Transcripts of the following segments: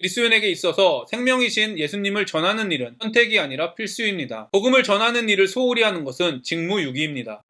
그리스도인에게 있어서 생명이신 예수님을 전하는 일은 선택이 아니라 필수입니다. 복음을 전하는 일을 소홀히 하는 것은 직무유기입니다.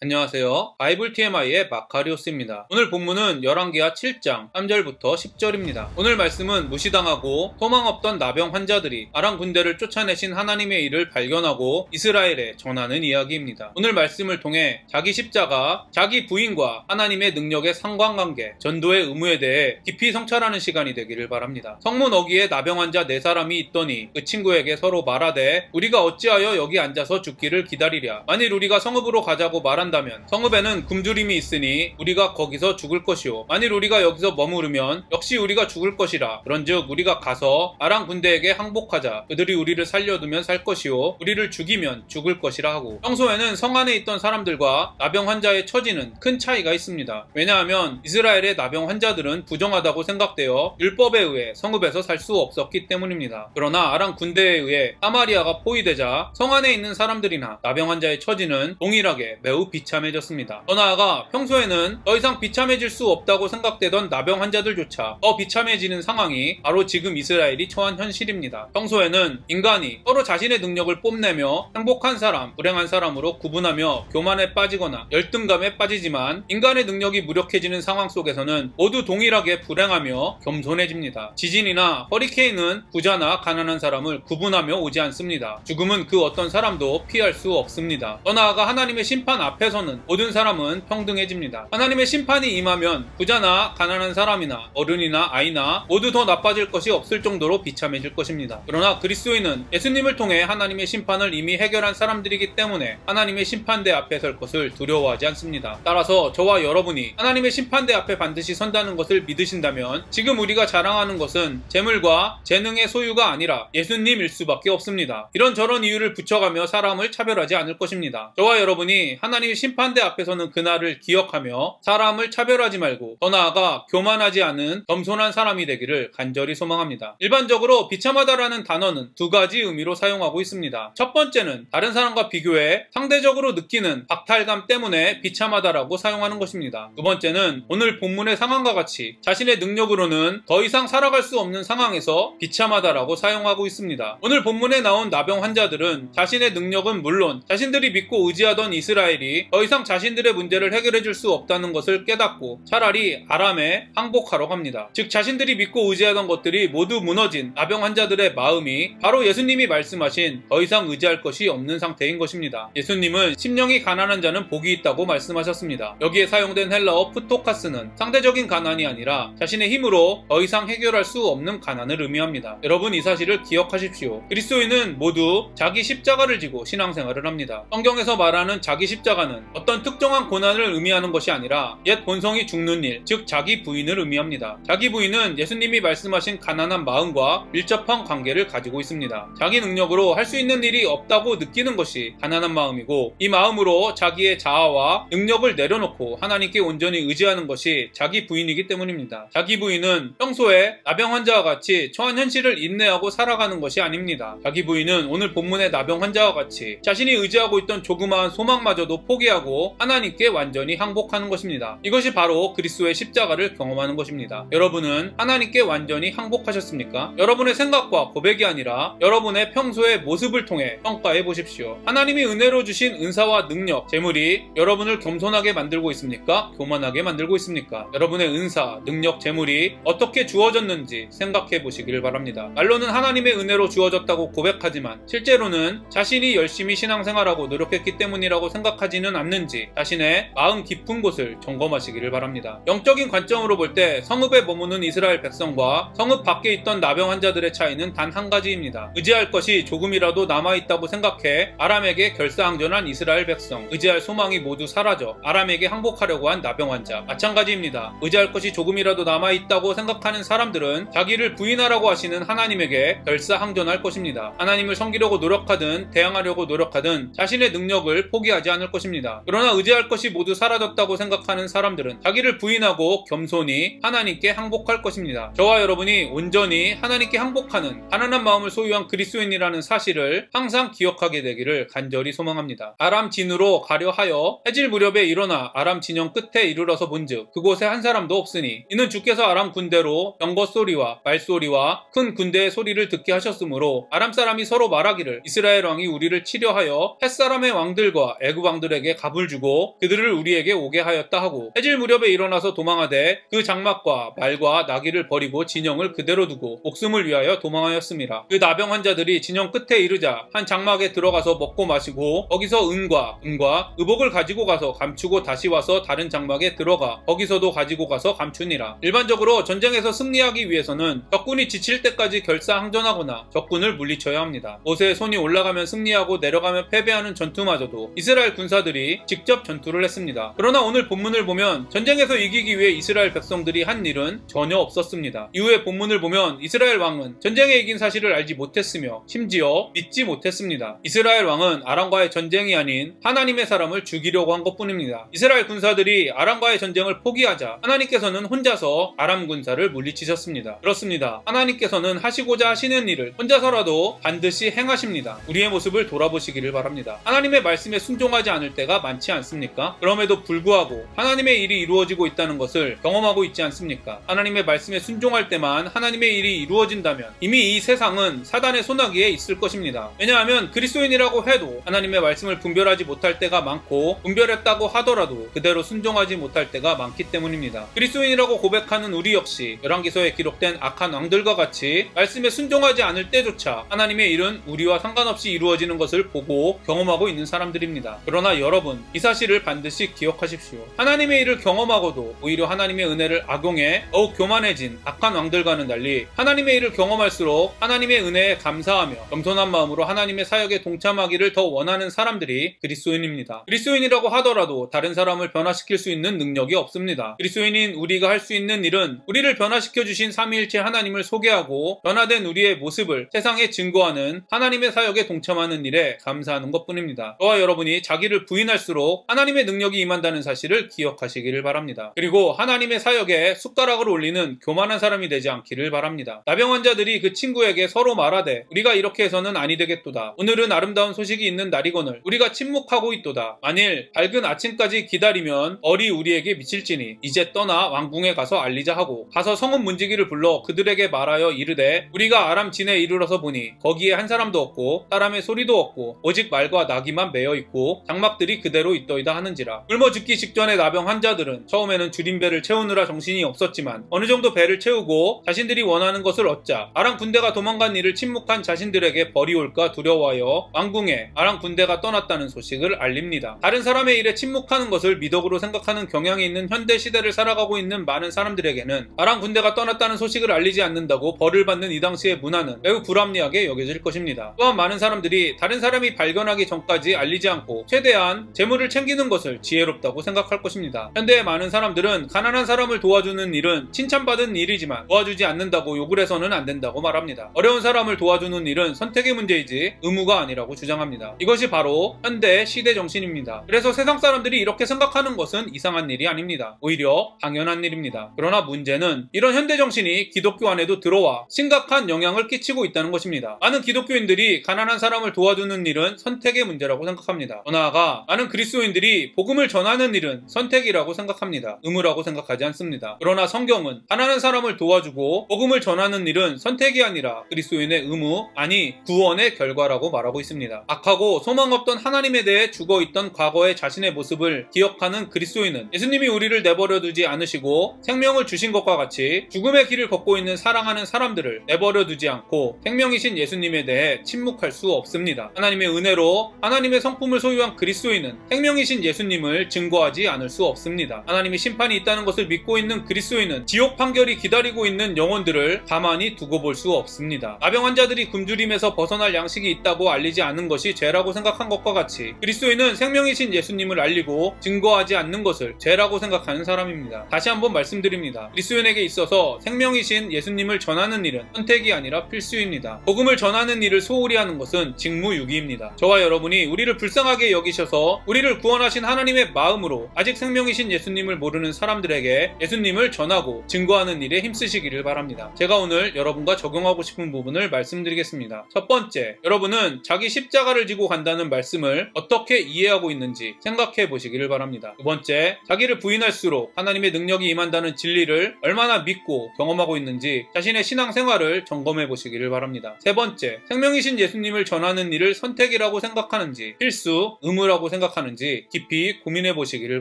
안녕하세요. 바이블 TMI의 마카리오스입니다. 오늘 본문은 열왕기하 7장 3절부터 10절입니다. 오늘 말씀은 무시당하고 소망 없던 나병 환자들이 아람 군대를 쫓아내신 하나님의 일을 발견하고 이스라엘에 전하는 이야기입니다. 오늘 말씀을 통해 자기 십자가, 자기 부인과 하나님의 능력의 상관관계, 전도의 의무에 대해 깊이 성찰하는 시간이 되기를 바랍니다. 성문 어귀에 나병 환자 4사람이 있더니 그 친구에게 서로 말하되 우리가 어찌하여 여기 앉아서 죽기를 기다리랴. 만일 우리가 성읍으로 가자고 말한다면 성읍에는 굶주림이 있으니 우리가 거기서 죽을 것이요 만일 우리가 여기서 머무르면 역시 우리가 죽을 것이라. 그런즉 우리가 가서 아람 군대에게 항복하자. 그들이 우리를 살려두면 살 것이요 우리를 죽이면 죽을 것이라 하고. 평소에는 성 안에 있던 사람들과 나병 환자의 처지는 큰 차이가 있습니다. 왜냐하면 이스라엘의 나병 환자들은 부정하다고 생각되어 율법에 의해 성읍에서 살 수 없었기 때문입니다. 그러나 아람 군대에 의해 사마리아가 포위되자 성 안에 있는 사람들이나 나병 환자의 처지는 동일하게 매우 비참해졌습니다. 더 나아가 평소에는 더 이상 비참해질 수 없다고 생각되던 나병 환자들조차 더 비참해지는 상황이 바로 지금 이스라엘이 처한 현실입니다. 평소에는 인간이 서로 자신의 능력을 뽐내며 행복한 사람, 불행한 사람으로 구분하며 교만에 빠지거나 열등감에 빠지지만 인간의 능력이 무력해지는 상황 속에서는 모두 동일하게 불행하며 겸손해집니다. 지진이나 허리케인은 부자나 가난한 사람을 구분하며 오지 않습니다. 죽음은 그 어떤 사람도 피할 수 없습니다. 더 나아가 하나님의 심판 앞에서는 모든 사람은 평등해집니다. 하나님의 심판이 임하면 부자나 가난한 사람이나 어른이나 아이나 모두 더 나빠질 것이 없을 정도로 비참해질 것입니다. 그러나 그리스도인은 예수님을 통해 하나님의 심판을 이미 해결한 사람들이기 때문에 하나님의 심판대 앞에 설 것을 두려워하지 않습니다. 따라서 저와 여러분이 하나님의 심판대 앞에 반드시 선다는 것을 믿으신다면 지금 우리가 자랑하는 것은 재물과 재능의 소유가 아니라 예수님일 수밖에 없습니다. 이런저런 이유를 붙여가며 사람을 차별하지 않을 것입니다. 저와 여러분이 하나님의 심판대 앞에서는 그날을 기억하며 사람을 차별하지 말고 더 나아가 교만하지 않은 겸손한 사람이 되기를 간절히 소망합니다. 일반적으로 비참하다라는 단어는 두 가지 의미로 사용하고 있습니다. 첫 번째는 다른 사람과 비교해 상대적으로 느끼는 박탈감 때문에 비참하다라고 사용하는 것입니다. 두 번째는 오늘 본문의 상황과 같이 자신의 능력으로는 더 이상 살아갈 수 없는 상황에서 비참하다라고 사용하고 있습니다. 오늘 본문에 나온 나병 환자들은 자신의 능력은 물론 자신들이 믿고 의지하던 이스라엘이 더 이상 자신들의 문제를 해결해 줄 수 없다는 것을 깨닫고 차라리 아람에 항복하러 갑니다. 즉 자신들이 믿고 의지하던 것들이 모두 무너진 나병 환자들의 마음이 바로 예수님이 말씀하신 더 이상 의지할 것이 없는 상태인 것입니다. 예수님은 심령이 가난한 자는 복이 있다고 말씀하셨습니다. 여기에 사용된 헬라어 푸토카스는 상대적인 가난이 아니라 자신의 힘으로 더 이상 해결할 수 없는 가난을 의미합니다. 여러분 이 사실을 기억하십시오. 그리스도인은 모두 자기 십자가를 지고 신앙생활을 합니다. 성경에서 말하는 자기 십자가는 어떤 특정한 고난을 의미하는 것이 아니라 옛 본성이 죽는 일, 즉 자기 부인을 의미합니다. 자기 부인은 예수님이 말씀하신 가난한 마음과 밀접한 관계를 가지고 있습니다. 자기 능력으로 할 수 있는 일이 없다고 느끼는 것이 가난한 마음이고 이 마음으로 자기의 자아와 능력을 내려놓고 하나님께 온전히 의지하는 것이 자기 부인이기 때문입니다. 자기 부인은 평소에 나병 환자와 같이 처한 현실을 인내하고 살아가는 것이 아닙니다. 자기 부인은 오늘 본문의 나병 환자와 같이 자신이 의지하고 있던 조그마한 소망마저도 포기하고 하나님께 완전히 항복하는 것입니다. 이것이 바로 그리스도의 십자가를 경험하는 것입니다. 여러분은 하나님께 완전히 항복하셨습니까? 여러분의 생각과 고백이 아니라 여러분의 평소의 모습을 통해 평가해 보십시오. 하나님이 은혜로 주신 은사와 능력, 재물이 여러분을 겸손하게 만들고 있습니까? 교만하게 만들고 있습니까? 여러분의 은사, 능력, 재물이 어떻게 주어졌는지 생각해 보시기를 바랍니다. 말로는 하나님의 은혜로 주어졌다고 고백하지만 실제로는 자신이 열심히 신앙생활하고 노력했기 때문이라고 생각하지는 않는지 자신의 마음 깊은 곳을 점검하시기를 바랍니다. 영적인 관점으로 볼 때 성읍에 머무는 이스라엘 백성과 성읍 밖에 있던 나병 환자들의 차이는 단 한 가지입니다. 의지할 것이 조금이라도 남아있다고 생각해 아람에게 결사항전한 이스라엘 백성, 의지할 소망이 모두 사라져 아람에게 항복하려고 한 나병 환자, 마찬가지입니다. 의지할 것이 조금이라도 남아있다고 생각하는 사람들은 자기를 부인하라고 하시는 하나님에게 결사항전할 것입니다. 하나님을 섬기려고 노력하든 대항하려고 노력하든 자신의 능력을 포기하지 않을 것입니다. 있습니다. 그러나 의지할 것이 모두 사라졌다고 생각하는 사람들은 자기를 부인하고 겸손히 하나님께 항복할 것입니다. 저와 여러분이 온전히 하나님께 항복하는 가난한 마음을 소유한 그리스도인이라는 사실을 항상 기억하게 되기를 간절히 소망합니다. 아람 진으로 가려 하여 해질 무렵에 일어나 아람 진영 끝에 이르러서 본즉 그곳에 한 사람도 없으니 이는 주께서 아람 군대로 병거 소리와 말소리와 큰 군대의 소리를 듣게 하셨으므로 아람 사람이 서로 말하기를 이스라엘 왕이 우리를 치려하여 햇사람의 왕들과 애굽 왕들에게 갑을 주고 그들을 우리에게 오게 하였다 하고 해질 무렵에 일어나서 도망하되 그 장막과 말과 나귀를 버리고 진영을 그대로 두고 목숨을 위하여 도망하였습니다. 그 나병 환자들이 진영 끝에 이르자 한 장막에 들어가서 먹고 마시고 거기서 은과 금과 의복을 가지고 가서 감추고 다시 와서 다른 장막에 들어가 거기서도 가지고 가서 감추니라. 일반적으로 전쟁에서 승리하기 위해서는 적군이 지칠 때까지 결사항전하거나 적군을 물리쳐야 합니다. 못에 손이 올라가면 승리하고 내려가면 패배하는 전투마저도 이스라엘 군사들이 직접 전투를 했습니다. 그러나 오늘 본문을 보면 전쟁에서 이기기 위해 이스라엘 백성들이 한 일은 전혀 없었습니다. 이후에 본문을 보면 이스라엘 왕은 전쟁에 이긴 사실을 알지 못했으며 심지어 믿지 못했습니다. 이스라엘 왕은 아람과의 전쟁이 아닌 하나님의 사람을 죽이려고 한 것뿐입니다. 이스라엘 군사들이 아람과의 전쟁을 포기하자 하나님께서는 혼자서 아람 군사를 물리치셨습니다. 그렇습니다. 하나님께서는 하시고자 하시는 일을 혼자서라도 반드시 행하십니다. 우리의 모습을 돌아보시기를 바랍니다. 하나님의 말씀에 순종하지 않을 때가 많지 않습니까? 그럼에도 불구하고 하나님의 일이 이루어지고 있다는 것을 경험하고 있지 않습니까? 하나님의 말씀에 순종할 때만 하나님의 일이 이루어진다면 이미 이 세상은 사단의 손아귀에 있을 것입니다. 왜냐하면 그리스도인이라고 해도 하나님의 말씀을 분별하지 못할 때가 많고 분별했다고 하더라도 그대로 순종하지 못할 때가 많기 때문입니다. 그리스도인이라고 고백하는 우리 역시 열왕기서에 기록된 악한 왕들과 같이 말씀에 순종하지 않을 때조차 하나님의 일은 우리와 상관없이 이루어지는 것을 보고 경험하고 있는 사람들입니다. 그러나 여러분, 이 사실을 반드시 기억하십시오. 하나님의 일을 경험하고도 오히려 하나님의 은혜를 악용해 더욱 교만해진 악한 왕들과는 달리 하나님의 일을 경험할수록 하나님의 은혜에 감사하며 겸손한 마음으로 하나님의 사역에 동참하기를 더 원하는 사람들이 그리스도인입니다. 그리스도인이라고 하더라도 다른 사람을 변화시킬 수 있는 능력이 없습니다. 그리스도인인 우리가 할 수 있는 일은 우리를 변화시켜 주신 삼위일체 하나님을 소개하고 변화된 우리의 모습을 세상에 증거하는 하나님의 사역에 동참하는 일에 감사하는 것뿐입니다. 저와 여러분이 자기를 부인할수록 하나님의 능력이 임한다는 사실을 기억하시기를 바랍니다. 그리고 하나님의 사역에 숟가락을 올리는 교만한 사람이 되지 않기를 바랍니다. 나병 환자들이 그 친구에게 서로 말하되 우리가 이렇게 해서는 아니 되겠도다. 오늘은 아름다운 소식이 있는 날이거늘 우리가 침묵하고 있도다. 만일 밝은 아침까지 기다리면 벌이 우리에게 미칠지니 이제 떠나 왕궁에 가서 알리자 하고 가서 성읍 문지기를 불러 그들에게 말하여 이르되 우리가 아람 진에 이르러서 보니 거기에 한 사람도 없고 사람의 소리도 없고 오직 말과 나귀만 매여 있고 장막들이 그대로 있더이다 하는지라. 굶어 죽기 직전의 나병 환자들은 처음에는 줄임배를 채우느라 정신이 없었지만 어느 정도 배를 채우고 자신들이 원하는 것을 얻자 아람 군대가 도망간 일을 침묵한 자신들에게 벌이 올까 두려워하여 왕궁에 아람 군대가 떠났다는 소식을 알립니다. 다른 사람의 일에 침묵하는 것을 미덕으로 생각하는 경향이 있는 현대 시대를 살아가고 있는 많은 사람들에게는 아람 군대가 떠났다는 소식을 알리지 않는다고 벌을 받는 이 당시의 문화는 매우 불합리하게 여겨질 것입니다. 또한 많은 사람들이 다른 사람이 발견하기 전까지 알리지 않고 최대한 재물을 챙기는 것을 지혜롭다고 생각할 것입니다. 현대의 많은 사람들은 가난한 사람을 도와주는 일은 칭찬받은 일이지만 도와주지 않는다고 욕을 해서는 안 된다고 말합니다. 어려운 사람을 도와주는 일은 선택의 문제이지 의무가 아니라고 주장합니다. 이것이 바로 현대의 시대 정신입니다. 그래서 세상 사람들이 이렇게 생각하는 것은 이상한 일이 아닙니다. 오히려 당연한 일입니다. 그러나 문제는 이런 현대 정신이 기독교 안에도 들어와 심각한 영향을 끼치고 있다는 것입니다. 많은 기독교인들이 가난한 사람을 도와주는 일은 선택의 문제라고 생각합니다. 더 나아가 많은 그리스도인들이 복음을 전하는 일은 선택이라고 생각합니다. 의무라고 생각하지 않습니다. 그러나 성경은 가난한 사람을 도와주고 복음을 전하는 일은 선택이 아니라 그리스도인의 의무, 아니 구원의 결과라고 말하고 있습니다. 악하고 소망 없던 하나님에 대해 죽어있던 과거의 자신의 모습을 기억하는 그리스도인은 예수님이 우리를 내버려 두지 않으시고 생명을 주신 것과 같이 죽음의 길을 걷고 있는 사랑하는 사람들을 내버려 두지 않고 생명이신 예수님에 대해 침묵할 수 없습니다. 하나님의 은혜로 하나님의 성품을 소유한 그리스도인은 생명이신 예수님을 증거하지 않을 수 없습니다. 하나님의 심판이 있다는 것을 믿고 있는 그리스도인은 지옥 판결이 기다리고 있는 영혼들을 가만히 두고 볼 수 없습니다. 나병 환자들이 굶주림에서 벗어날 양식이 있다고 알리지 않은 것이 죄라고 생각한 것과 같이 그리스도인은 생명이신 예수님을 알리고 증거하지 않는 것을 죄라고 생각하는 사람입니다. 다시 한번 말씀드립니다. 그리스도인에게 있어서 생명이신 예수님을 전하는 일은 선택이 아니라 필수입니다. 복음을 전하는 일을 소홀히 하는 것은 직무유기입니다. 저와 여러분이 우리를 불쌍하게 여기셔서 그래서 우리를 구원하신 하나님의 마음으로 아직 생명이신 예수님을 모르는 사람들에게 예수님을 전하고 증거하는 일에 힘쓰시기를 바랍니다. 제가 오늘 여러분과 적용하고 싶은 부분을 말씀드리겠습니다. 첫 번째, 여러분은 자기 십자가를 지고 간다는 말씀을 어떻게 이해하고 있는지 생각해 보시기를 바랍니다. 두 번째, 자기를 부인할수록 하나님의 능력이 임한다는 진리를 얼마나 믿고 경험하고 있는지 자신의 신앙생활을 점검해 보시기를 바랍니다. 세 번째, 생명이신 예수님을 전하는 일을 선택이라고 생각하는지 필수, 의무라고 생각하는지 깊이 고민해 보시기를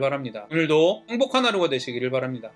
바랍니다. 오늘도 행복한 하루가 되시기를 바랍니다.